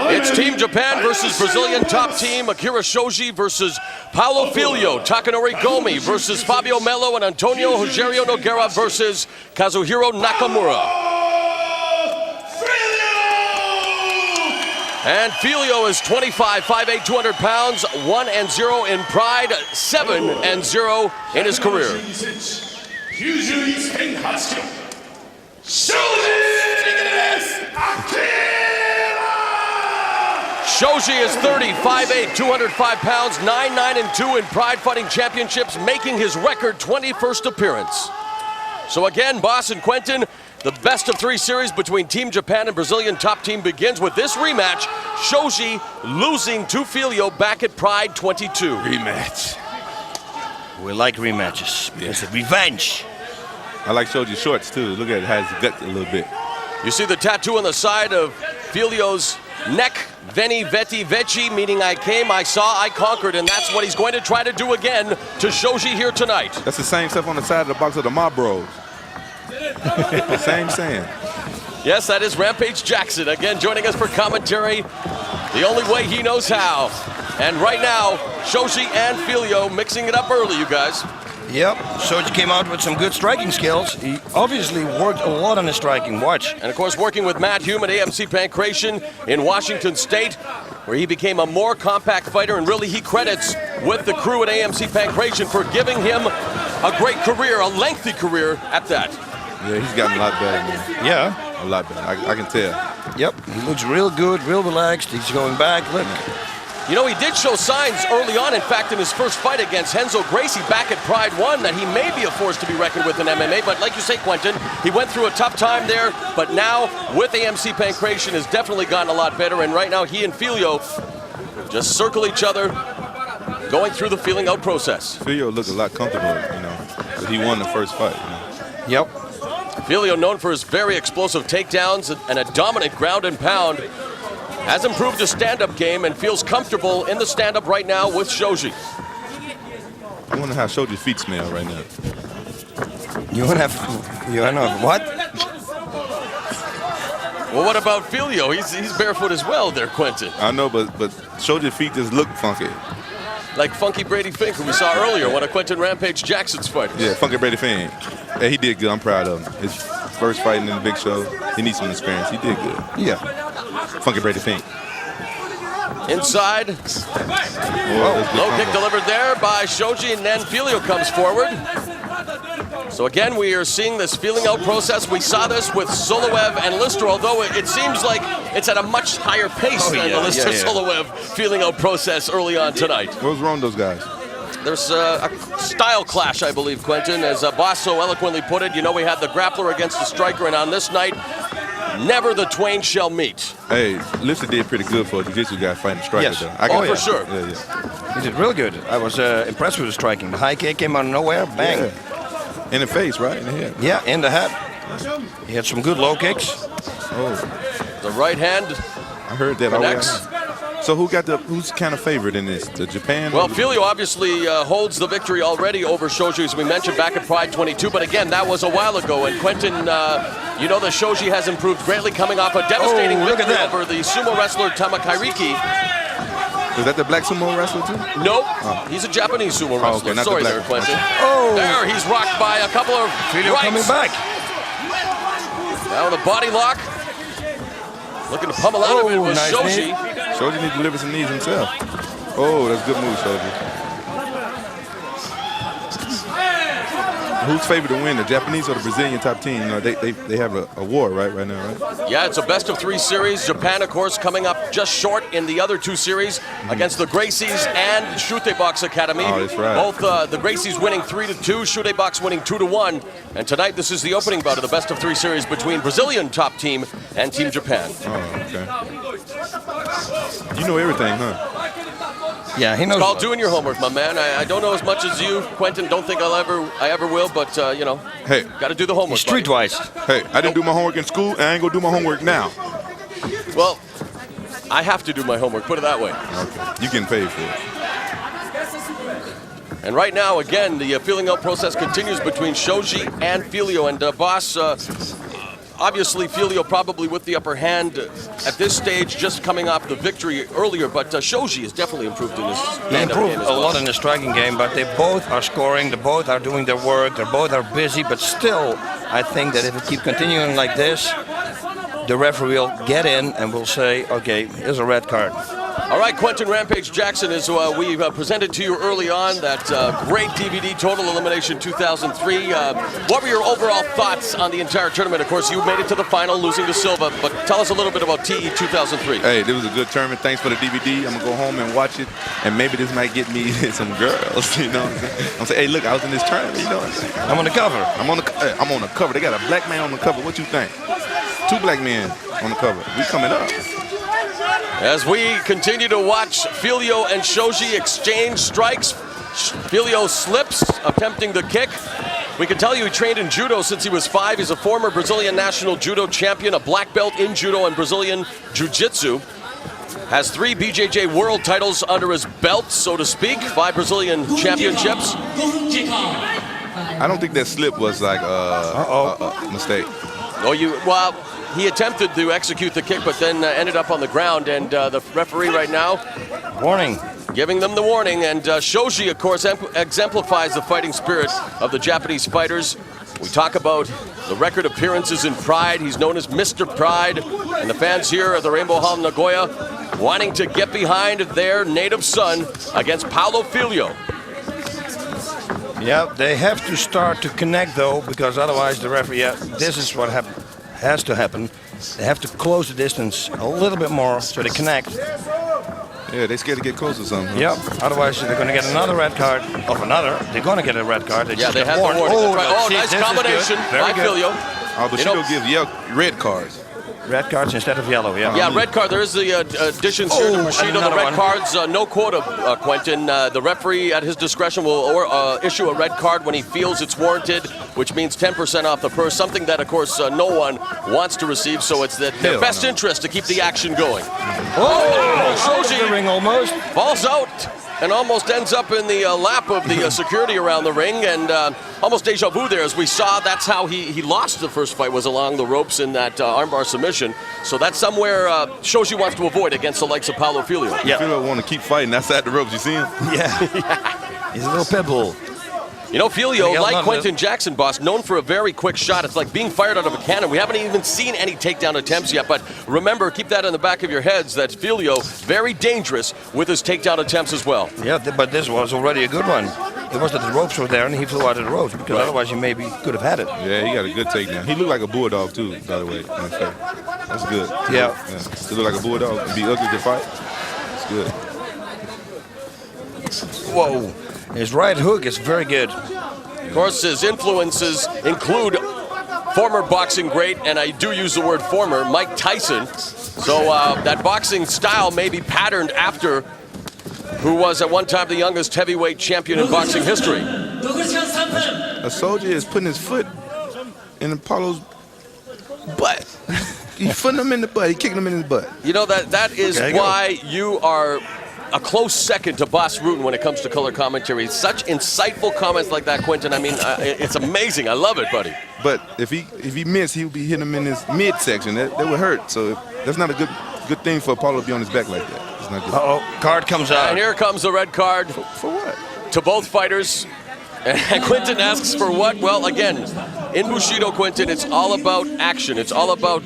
It's Team Japan versus Brazilian top team Akira Shoji versus Paulo Filho, Takanori Gomi versus Fabio Melo, and Antonio Rogério Nogueira versus Kazuhiro Nakamura. And Filho is 25, 5'8", 200 pounds, 1-0 in pride, 7-0 in his career. Shoji is 30, 5'8", 205 pounds, 9-9-2 in Pride Fighting Championships, making his record 21st appearance. So again, Boss and Quentin, the best of 3 series between Team Japan and Brazilian top team begins with this rematch. Shoji losing to Filho back at Pride 22. Rematch. We like rematches. It's a revenge. I like Shoji's shorts too. Look at it, has guts a little bit. You see the tattoo on the side of Filho's neck, Veni Veti Veci, meaning I came, I saw, I conquered, and that's what he's going to try to do again to Shoji here tonight. That's the same stuff on the side of the box of the Mob Bros. Same saying. Yes, that is Rampage Jackson, again joining us for commentary the only way he knows how. And right now, Shoji and Filho mixing it up early, you guys. Yep, Shoji came out with some good striking skills. He obviously worked a lot on his striking. Watch. And of course, working with Matt Hume at AMC Pancration in Washington State, where he became a more compact fighter, and really he credits with the crew at AMC Pancration for giving him a great career, a lengthy career at that. Yeah, he's gotten a lot better, man. Yeah. A lot better, I can tell. Yep, he looks real good, real relaxed. He's going back, look. You know, he did show signs early on, in fact, in his first fight against Renzo Gracie back at Pride 1, that he may be a force to be reckoned with in MMA. But like you say, Quentin, he went through a tough time there, but now with AMC Pancration has definitely gotten a lot better. And right now, he and Filho just circle each other, going through the feeling out process. Filho looked a lot comfortable, you know, but he won the first fight, you know. Yep. Filho, known for his very explosive takedowns and a dominant ground and pound, has improved his stand-up game and feels comfortable in the stand-up right now with Shoji. I wonder how Shoji's feet smell right now. You wanna have what? Well, what about Filho? He's barefoot as well there, Quentin. I know, but Shoji's feet just look funky. Like Funky Brady Fink, who we saw earlier, one of Quentin Rampage Jackson's fighters. Yeah, Funky Brady Fink. Yeah, he did good. I'm proud of him. His first fighting in the big show. He needs some experience. He did good. Yeah. Funky Brady Fink. Inside. Low kick delivered there by Shoji, and then Filho comes forward. So again, we are seeing this feeling out process. We saw this with Soloev and Lister, although it seems like it's at a much higher pace than the Lister-Soloev feeling out process early on tonight. What was wrong with those guys? There's a style clash, I believe, Quentin. As Boss so eloquently put it, you know, we had the grappler against the striker, and on this night, never the twain shall meet. Hey, Lister did pretty good for a jiu-jitsu guy fighting striker. Yes. Though. For sure. Yeah. He did real good. I was impressed with his striking. The high kick came out of nowhere, bang. Yeah. In the face, right? In the head. Yeah, in the head. He had some good low kicks. Oh. The right hand I heard that connects. already. So who's kind of favored in this? The Japan? Well, Filho obviously holds the victory already over Shoji, as we mentioned, back at Pride 22. But again, that was a while ago. And Quentin, you know that Shoji has improved greatly, coming off a devastating victory over the sumo wrestler Tamakairiki. Is that the black sumo wrestler too? Nope, he's a Japanese sumo wrestler. Okay, Sorry the there, Quentin. Oh, there, he's rocked by a couple of Filho coming back. Now the body lock. Looking to pummel out of it with nice Shoji. knee. Shoji needs to deliver some knees himself. Oh, that's a good move, Shoji. Who's favored to win, the Japanese or the Brazilian top team? You know, they have a war right now, right? Yeah, it's a best of 3 series. Japan, of course, coming up just short in the other 2 series against the Gracies and Shute Box Academy. Oh, that's right. Both the Gracies winning 3-2, Shute Box winning 2-1. And tonight, this is the opening bout of the best of 3 series between Brazilian top team and Team Japan. Oh, okay. You know everything, huh? Yeah, he knows. It's called doing your homework, my man. I don't know as much as you, Quentin. Don't think I ever will, but you know, Hey, got to do the homework. Streetwise. Hey, I didn't do my homework in school, and I ain't gonna do my homework now. Well, I have to do my homework. Put it that way. Okay, you getting paid for it. And right now, again, the feeling out process continues between Shoji and Filho. And Boss, obviously, Filho probably with the upper hand at this stage, just coming off the victory earlier, but Shoji has definitely improved in his They stand-up improved game as a well. lot in the striking game, but they both are scoring, they both are doing their work, they both are busy, but still, I think that if it keep continuing like this, the referee will get in and will say, okay, here's a red card. All right, Quentin Rampage Jackson, as we presented to you early on, that great DVD, Total Elimination 2003. What were your overall thoughts on the entire tournament? Of course, you made it to the final, losing to Silva, but tell us a little bit about TE 2003. Hey, this was a good tournament. Thanks for the DVD. I'm going to go home and watch it, and maybe this might get me some girls, you know what I'm saying? I'm saying, hey, look, I was in this tournament, you know what I'm saying? I'm on the cover. I'm on the cover. They got a black man on the cover. What you think? 2 black men on the cover. We coming up. As we continue to watch Filho and Shoji exchange strikes, Filho slips, attempting the kick. We can tell you he trained in judo since he was 5. He's a former Brazilian national judo champion, a black belt in judo and Brazilian jiu-jitsu. Has 3 BJJ world titles under his belt, so to speak, 5 Brazilian championships. I don't think that slip was like a mistake. Well, he attempted to execute the kick, but then ended up on the ground, and the referee right now Warning. giving them the warning. And Shoji, of course, exemplifies the fighting spirit of the Japanese fighters. We talk about the record appearances in Pride. He's known as Mr. Pride, and the fans here at the Rainbow Hall in Nagoya wanting to get behind their native son against Paulo Filho. Yeah, they have to start to connect though, because otherwise the referee, this is what has to happen. They have to close the distance a little bit more so they connect. Yeah, they scared to get close or something. Huh? Yeah, otherwise they're going to get another red card. They're going to get a red card. They Yeah, just they get had the warned. warning. That's right. see, Nice this is combination good. Very by good. Filho. Oh, but Bushido gives red cards. Red cards instead of yellow, yeah. Yeah, red card. There is the additions here to Bushido. The another red one. cards, no quota, Quentin. The referee, at his discretion, will issue a red card when he feels it's warranted, which means 10% off the purse, something that, of course, no one wants to receive, so it's their best interest to keep the action going. Shoji. The ring almost. Falls out and almost ends up in the lap of the security around the ring, and almost deja vu there. As we saw, that's how he lost the first fight, was along the ropes in that armbar submission. So that's somewhere Shoji wants to avoid against the likes of Paulo Filho. Yeah. Filho want to keep fighting outside the ropes. You see him? Yeah. He's a little pit bull. You know, Filho, Miguel like Nunez. Quentin Jackson, boss, known for a very quick shot. It's like being fired out of a cannon. We haven't even seen any takedown attempts yet, but remember, keep that in the back of your heads, that Filho, very dangerous with his takedown attempts as well. Yeah, but this was already a good one. It was that the ropes were there and he flew out of the ropes, because otherwise he maybe could have had it. Yeah, he got a good takedown. He looked like a bulldog too, by the way. That's good. Yeah. He look like a bulldog. Be ugly to fight. It's good. Whoa. His right hook is very good. Of course, his influences include former boxing great, and I do use the word former, Mike Tyson. So that boxing style may be patterned after who was at one time the youngest heavyweight champion in boxing history. A soldier is putting his foot in Apollo's butt. He's putting him in the butt. He's kicking him in his butt. You know, that is why you are a close second to Boss Rutan when it comes to color commentary. Such insightful comments like that, Quentin. I mean, it's amazing. I love it, buddy. But if he missed, he would be hitting him in his midsection. That would hurt. So that's not a good thing for Apollo to be on his back like that. It's not good. Uh-oh, card comes out. And here comes the red card. For what? To both fighters. And Quentin asks for what? Well, again, in Bushido, Quentin, it's all about action. It's all about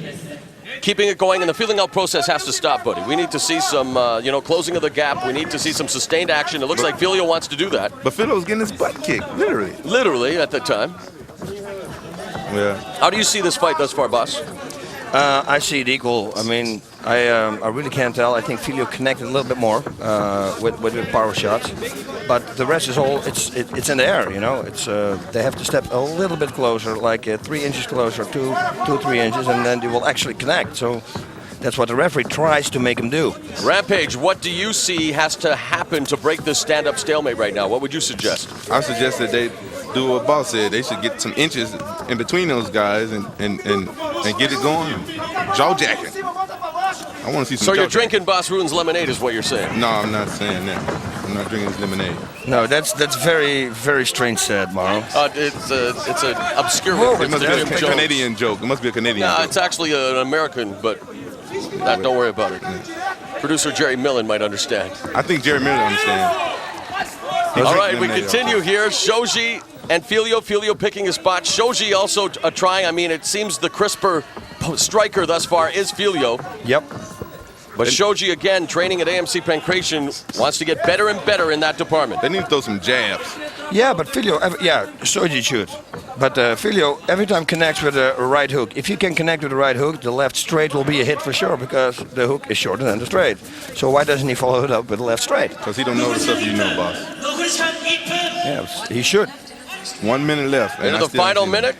keeping it going, and the feeling out process has to stop, buddy. We need to see some, closing of the gap. We need to see some sustained action. It looks like Filho wants to do that. But Filho's getting his butt kicked, literally. Literally, at the time. Yeah. How do you see this fight thus far, boss? I see it equal. I mean, I really can't tell. I think Filho connected a little bit more with the power shots, but the rest is all it's in the air. You know, it's they have to step a little bit closer, like 3 inches closer, 2 or 3 inches, and then they will actually connect. So that's what the referee tries to make him do. Rampage, what do you see has to happen to break this stand-up stalemate right now? What would you suggest? I suggest that they do what Boss said. They should get some inches in between those guys and get it going. Jaw jacking. I want to see some. So you're drinking Boss Rutan's lemonade, is what you're saying? No, I'm not saying that. I'm not drinking his lemonade. No, that's very, very strange said, Mauro. It's an obscure It reference must to be Jim a Jones. Canadian joke. It must be a Canadian No, joke. it's actually an American, but don't worry about it. Producer Jerry Millen might understand. I think Jerry Miller understands. All right, we continue here. Shoji and Filho. Filho picking his spot. Shoji also trying. I mean, it seems the crisper striker thus far is Filho. Yep. But Shoji, again, training at AMC Pancration, wants to get better and better in that department. They need to throw some jabs. Yeah, but Filho, Shoji should. But Filho every time connects with a right hook. If you can connect with the right hook, the left straight will be a hit for sure because the hook is shorter than the straight. So why doesn't he follow it up with the left straight? Because he don't know the stuff you know, boss. Yeah, he should. 1 minute left. Into the final minute.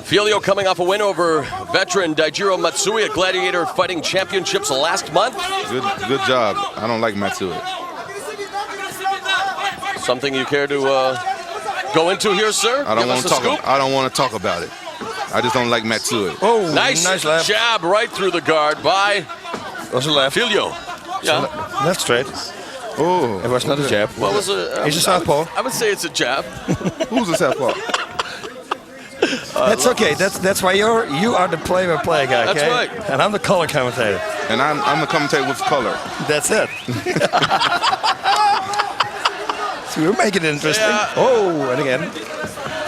Filho coming off a win over veteran Daijiro Matsui at Gladiator Fighting Championships last month. Good job. I don't like Matsui. Something you care to go into here, sir? I don't want to talk. I don't want to talk about it. I just don't like Matsui. Oh, nice left. jab right through the guard by Was a left. Filho. Yeah. Left straight. Oh, It was not a jab. What was it? He's a southpaw. I would say it's a jab. who's a southpaw? That's okay. That's why you are the play-by-play guy. That's okay? right. And I'm the color commentator. And I'm the commentator with color. That's it. So we're making it interesting. Yeah. Oh, and again.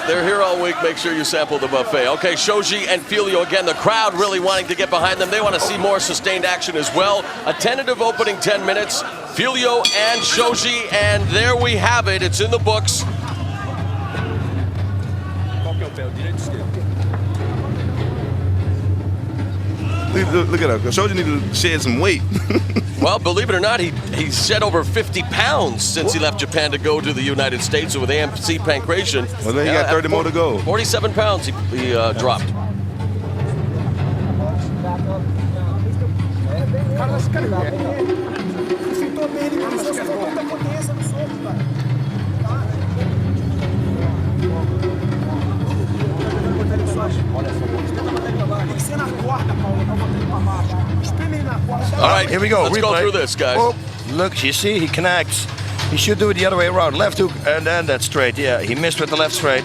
They're here all week. Make sure you sample the buffet. Okay, Shoji and Filho again. The crowd really wanting to get behind them. They want to see more sustained action as well. A tentative opening 10 minutes. Filho and Shoji, and there we have it. It's in the books. Look at her. Shoji need to shed some weight. Well, believe it or not, he's shed over 50 pounds since he left Japan to go to the United States with AMC Pancration. Well, then he got 30 more to go. 47 pounds he dropped. All right, here we go. Let's Replay. go through this, guys. Oh, look, you see, he connects. He should do it the other way around. Left hook, and then that straight. Yeah, he missed with the left straight.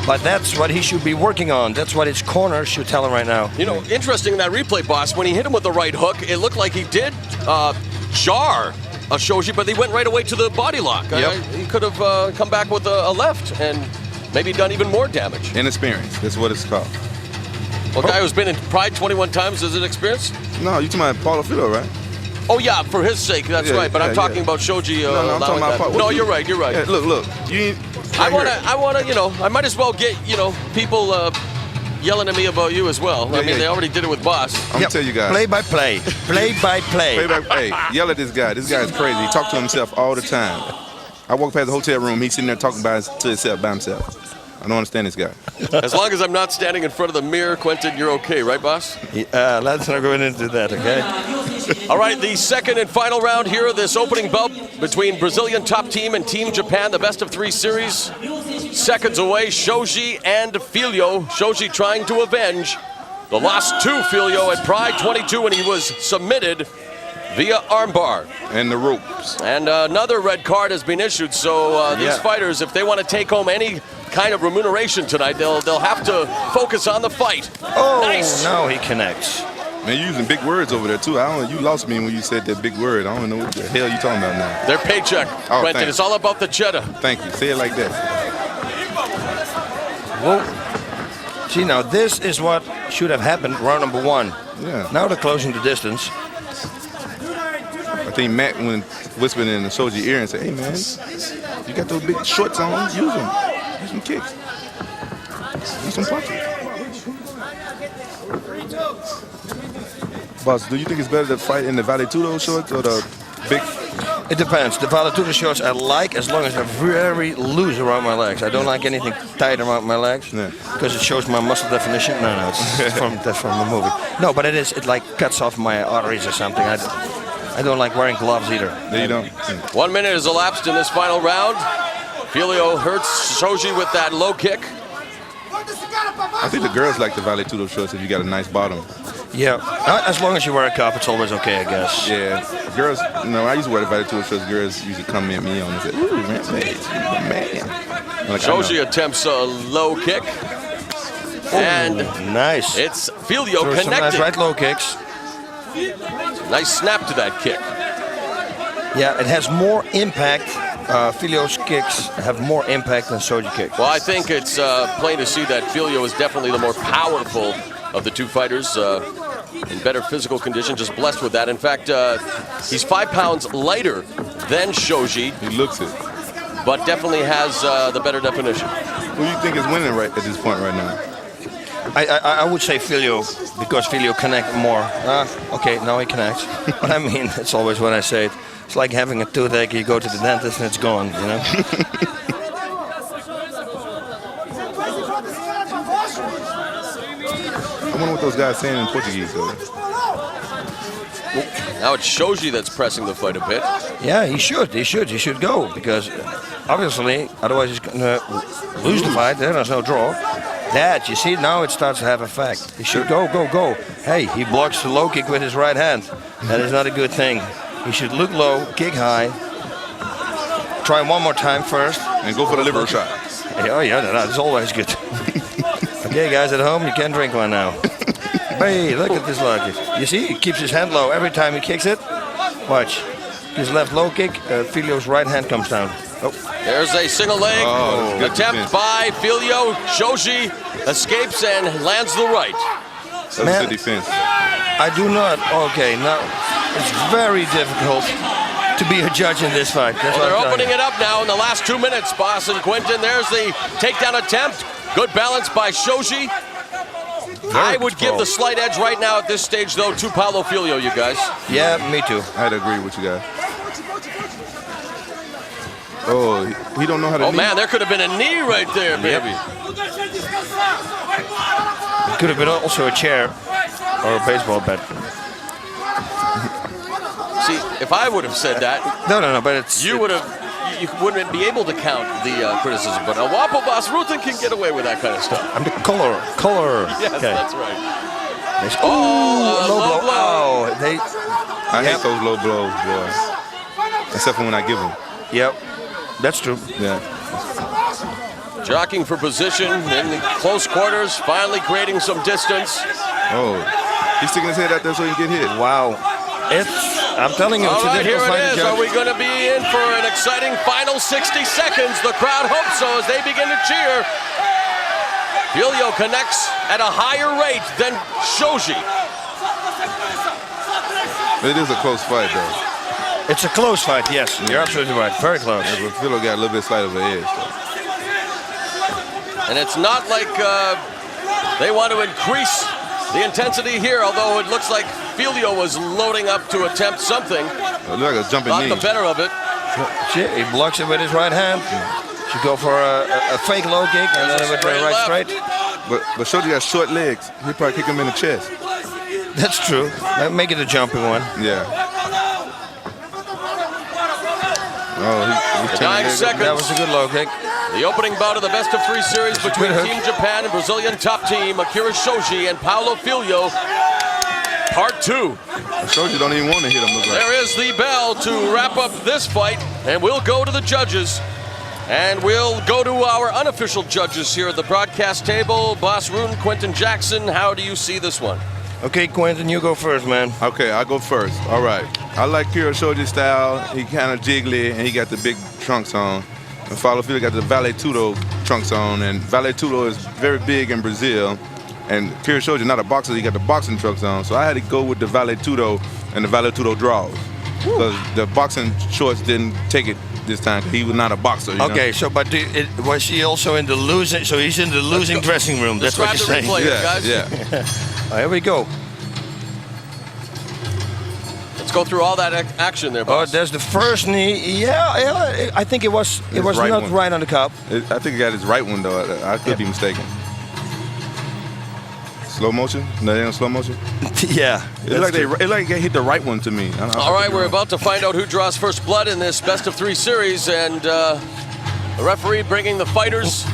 But that's what he should be working on. That's what his corner should tell him right now. You know, interesting in that replay, boss, when he hit him with the right hook, it looked like he did jar a Shoji, but he went right away to the body lock. Yep. He could have come back with a left and maybe done even more damage. Inexperience. That's what it's called. Well, a guy who's been in Pride 21 times, is it experience? No, you talking about Paulo Filho, right? Oh, yeah, for his sake, that's Yeah, right. But I'm yeah, talking yeah. about Shoji. No, I'm talking about Paulo. No, you're right. You're right. Yeah, look. You. I wanna, you know, I might as well get, you know, people yelling at me about you as well. I mean, they already did it with Boss. I'm gonna tell you guys. Play by play. Play by play. Hey, yell at this guy. This guy's crazy. He talks to himself all the time. I walk past the hotel room. He's sitting there talking to himself by himself. I don't understand this guy. As long as I'm not standing in front of the mirror, Quentin, you're okay, right, boss? Let's not go into that, okay? All right, the second and final round here of this opening bout between Brazilian top team and Team Japan, the best of 3 series. Seconds away, Shoji and Filho. Shoji trying to avenge the loss to Filho at Pride 22 when he was submitted via armbar. And the ropes. And another red card has been issued, so these fighters, if they want to take home any kind of remuneration tonight, they'll have to focus on the fight. Oh, Nice. now he connects. Man, you're using big words over there, too. You lost me when you said that big word. I don't know what the hell you're talking about now. Their paycheck, Oh, Quentin. thanks. It's all about the cheddar. Thank you. Say it like that. Whoa. See, now this is what should have happened round number 1. Yeah. Now they're closing the distance. I think Matt went whispering in the Shoji ear and said, hey, man, you got those big shorts on. Use them. Use some kicks. Use some punches. Boss, do you think it's better to fight in the Vale Tudo shorts or the big... It depends. The Valatuda shorts I like as long as they're very loose around my legs. I don't like anything tight around my legs because it shows my muscle definition. No, that's from a movie. No, but it like cuts off my arteries or something. I don't like wearing gloves either. There you don't. 1 minute has elapsed in this final round. Filho hurts Shoji with that low kick. I think the girls like the Vale Tudo shorts if you got a nice bottom. Yeah, as long as you wear a cup, it's always okay, I guess. Yeah, girls. I used to wear the Valley Tudo shorts. Girls usually come at me on and say, "Ooh, Rampage, man." Like, Shoji attempts a low kick. And Nice. it's Filho Throws some nice connecting. right low kicks. Nice snap to that kick. Yeah, it has more impact. Filho's kicks have more impact than Shoji kicks. Well, I think it's plain to see that Filho is definitely the more powerful of the two fighters. In better physical condition, just blessed with that. In fact, he's 5 pounds lighter than Shoji, he looks it. but definitely has the better definition. Who do you think is winning right at this point right now? I would say Filho, because Filho connects more. Okay, now he connects. But I mean, it's always when I say it. It's like having a toothache, you go to the dentist and it's gone, you know? I wonder what those guys saying in Portuguese, though. Now it's Shoji that's pressing the fight a bit. Yeah, he should go, because obviously, otherwise he's gonna lose the fight, then there's no draw. That, you see, now it starts to have effect. He should go. Hey, he blocks the low kick with his right hand. That is not a good thing. He should look low, kick high. Try one more time first. And go for the liver shot. Oh yeah, that's always good. Okay, guys at home, you can drink one now. Hey, look at this low kick. You see, he keeps his hand low every time he kicks it. Watch. His left low kick, Filho's right hand comes down. Oh. There's a single leg good attempt defense. by Filho. Shoji escapes and lands the right. That's a Man. good defense. I do not. Okay, now it's very difficult to be a judge in this fight. That's Well, what they're I'm telling opening you. it up now in the last 2 minutes, Boss and Quentin. There's the takedown attempt. Good balance by Shoji. I would give the slight edge right now at this stage, though, to Paulo Filho, you guys. Yeah, me too. I had to agree with you guys. Oh, he don't know how to Oh, knee. man, there could have been a knee right there, baby. It could have been also a chair or a baseball bat. See, if I would have said that, No, but it's... you wouldn't be able to count the criticism. But Wapo Boss Ruthen can get away with that kind of stuff. I'm the color. Yes, Okay. that's right. Nice. Oh, Low low blow. blow. Oh, they... I hate those low blows, boy. Except for when I give them. Yep, that's true. Yeah. Jockeying for position in the close quarters, finally creating some distance. Oh, he's sticking his head out there so he can get hit. Wow. I'm telling you, All it's a right, here difficult it fight to is. Are judge. we going to be in for an exciting final 60 seconds? The crowd hopes so as they begin to cheer. Filho connects at a higher rate than Shoji. It is a close fight, though. It's a close fight, yes. You're absolutely right. Very close. Yeah, but Philo got a little bit slight of an edge, though. And it's not like they want to increase the intensity here, although it looks like Filho was loading up to attempt something. It looked like a jumping Got knee. the better of it. See, he blocks it with his right hand. Should go for a fake low kick and There's then a with the straight right left. straight. But Shoji got short legs. He'd probably kick him in the chest. That's true. Make it a jumping one. Yeah. Oh, he's The 9 turning seconds. That was a good low kick. The opening bout of the best of 3 series between good hook. Team Japan and Brazilian top team Akira Shoji and Paulo Filho. Part 2. Shoji don't even want to hit him. Look like. There is the bell to wrap up this fight, and we'll go to the judges. And we'll go to our unofficial judges here at the broadcast table. Boss Rune, Quentin Jackson, how do you see this one? Okay, Quentin, you go first, man. Okay, I'll go first. All right. I like Akira Shoji's style. He kind of jiggly, and he got the big trunks on. And Paulo Filho got the Vale Tudo trunks on, and Vale Tudo is very big in Brazil. And Akira Shoji, not a boxer, he got the boxing trunks on. So I had to go with the Vale Tudo and the Vale Tudo draws. Because the boxing shorts didn't take it this time. He was not a boxer. You know? Okay, so but was he also in the losing? So he's in the losing dressing room. That's what Describe you're the saying. replay. Yeah, guys. yeah. Here we go. Let's go through all that action there, Oh, boss. there's the first knee. Yeah, I think it was right not one. right on the cup. I think he got his right one, though. I could be mistaken. Slow motion? No, they ain't slow motion? Yeah. It like they hit the right one to me. All right, we're about to find out who draws first blood in this best of 3 series, and the referee bringing the fighters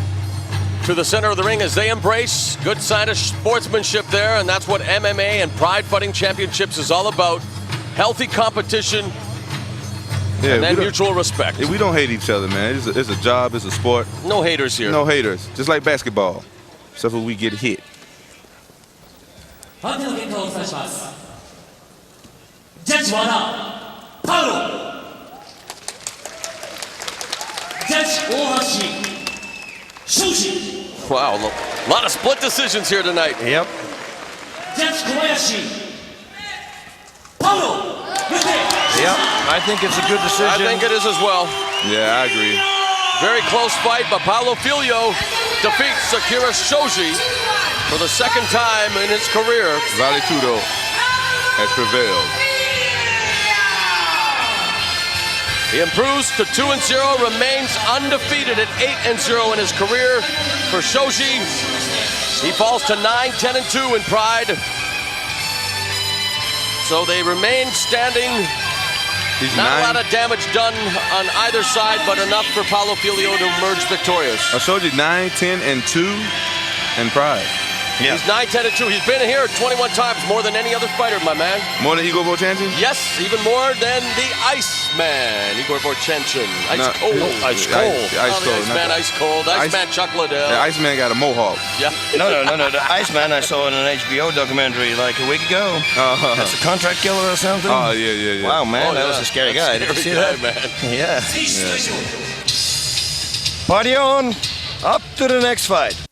to the center of the ring as they embrace. Good sign of sportsmanship there, and that's what MMA and Pride Fighting Championships is all about. Healthy competition, and then mutual respect. We don't hate each other, man. It's a job, it's a sport. No haters here. No haters. Just like basketball, except for we get hit. 判定の結果をお伝えします。ジャッジ和田、パウロ。ジャッジ大橋、庄司。 Wow, a lot of split decisions here tonight. Yep. ジャッジ小林、パウロ。Yep. I think it's a good decision. I think it is as well. Yeah, I agree. Very close fight, but Paulo Filho defeats Akira Shoji for the second time in his career. Vale Tudo has prevailed. He improves to 2-0, remains undefeated at 8-0 in his career. For Shoji, he falls to 9-10-2 in Pride. So they remain standing. Not a lot of damage done on either side, but enough for Paulo Filho to emerge victorious. Shoji 9-10-2 in Pride. Yeah. He's 9-10-2. He's been here 21 times, more than any other fighter, my man. More than Igor Vovchanchyn? Yes, even more than the Iceman, Igor Vovchanchyn. Ice cold. Ice cold. Ice cold. Iceman, ice cold. Iceman chocolate. The Iceman got a mohawk. Yeah. No. The Iceman I saw in an HBO documentary like a week ago. That's a contract killer or something. Oh, yeah. Wow, man, Oh, that yeah. was a scary guy. Did you see Scary that? guy, man. Yeah. Party on. Up to the next fight.